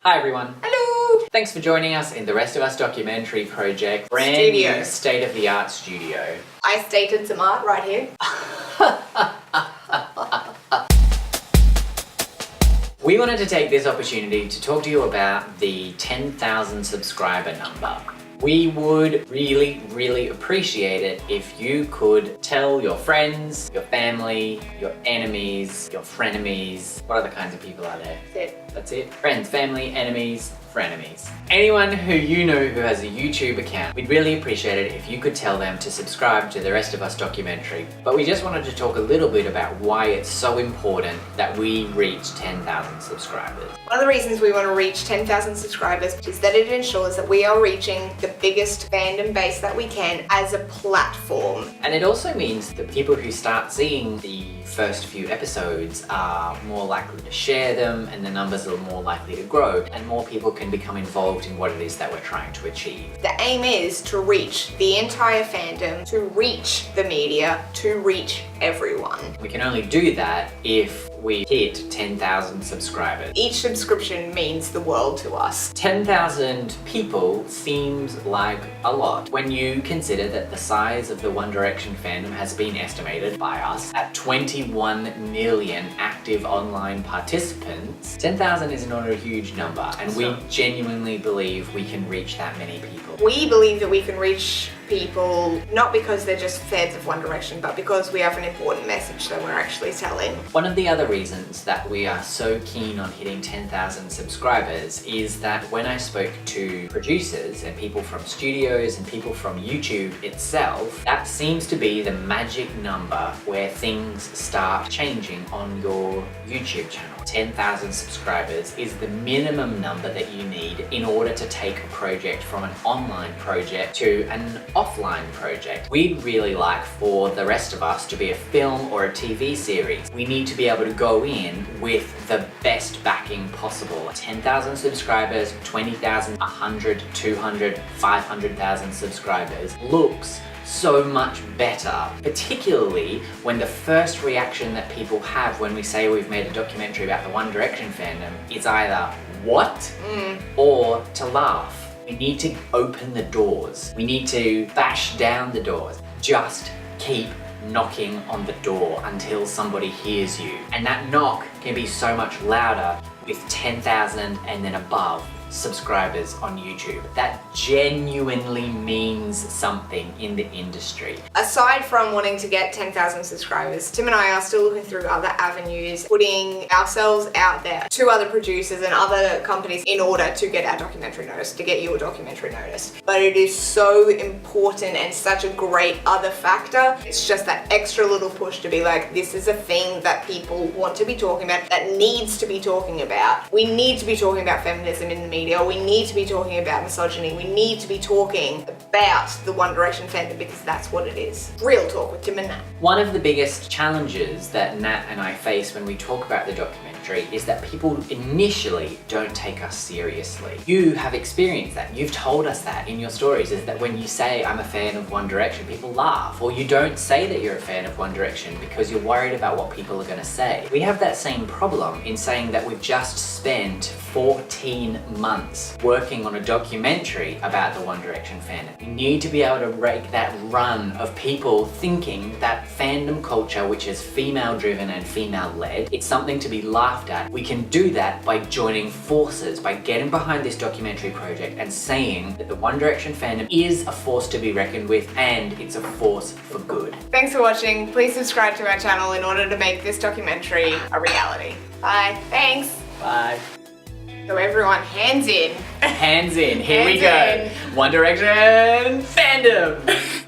Hi everyone. Hello! Thanks for joining us in the Rest of Us documentary project. Brand new state-of-the-art studio. I stated some art right here. We wanted to take this opportunity to talk to you about the 10,000 subscriber number. We would really appreciate it if you could tell your friends, your family, your enemies, your frenemies. What other kinds of people are there? That's it. Friends, family, enemies, frenemies. Anyone who you know who has a YouTube account, we'd really appreciate it if you could tell them to subscribe to the Rest of Us documentary. But we just wanted to talk a little bit about why it's so important that we reach 10,000 subscribers. One of the reasons we want to reach 10,000 subscribers is that it ensures that we are reaching the biggest fandom base that we can as a platform. And it also means that people who start seeing the first few episodes are more likely to share them, and the numbers are more likely to grow, and more people can become involved in what it is that we're trying to achieve. The aim is to reach the entire fandom, to reach the media, to reach everyone. We can only do that if we hit 10,000 subscribers. Each subscription means the world to us. 10,000 people seems like a lot when you consider that the size of the One Direction fandom has been estimated by us at 21 million active online participants. 10,000 is not a huge number, and we genuinely believe we can reach that many people. We believe that we can reach people not because they're just fans of One Direction, but because we have an important message that we're actually telling. One of the other reasons that we are so keen on hitting 10,000 subscribers is that when I spoke to producers and people from studios and people from YouTube itself, that seems to be the magic number where things start changing on your YouTube channel. 10,000 subscribers is the minimum number that you need in order to take a project from an online project to an offline project. We'd really like for the Rest of Us to be a film or a TV series. We need to be able to go in with the best backing possible. 10,000 subscribers, 20,000, 100, 200, 500,000 subscribers looks so much better, particularly when the first reaction that people have when we say we've made a documentary about the One Direction fandom is either what or to laugh. We need to open the doors. We need to bash down the doors. Just keep knocking on the door until somebody hears you. And that knock can be so much louder with 10,000 and then above subscribers on YouTube. That genuinely means something in the industry. Aside from wanting to get 10,000 subscribers, Tim and I are still looking through other avenues, putting ourselves out there to other producers and other companies in order to get our documentary noticed, to get your documentary noticed. But it is so important and such a great other factor. It's just that extra little push to be like, this is a thing that people want to be talking about, that needs to be talking about. We need to be talking about feminism in the media. We need to be talking about misogyny. We need to be talking about the One Direction fandom because that's what it is. Real talk with Tim and Nat. One of the biggest challenges that Nat and I face when we talk about the documentary is that people initially don't take us seriously. You have experienced that. You've told us that in your stories, is that when you say I'm a fan of One Direction, people laugh, or you don't say that you're a fan of One Direction because you're worried about what people are going to say. We have that same problem in saying that we've just spent 14 months working on a documentary about the One Direction fandom. We need to be able to break that run of people thinking that fandom culture, which is female driven and female led, it's something to be laughed at. We can do that by joining forces, by getting behind this documentary project and saying that the One Direction fandom is a force to be reckoned with, and it's a force for good. Thanks for watching. Please subscribe to our channel in order to make this documentary a reality. Bye. Thanks. Bye. So everyone, hands in. Hands in. Here we Hands go. One Direction fandom.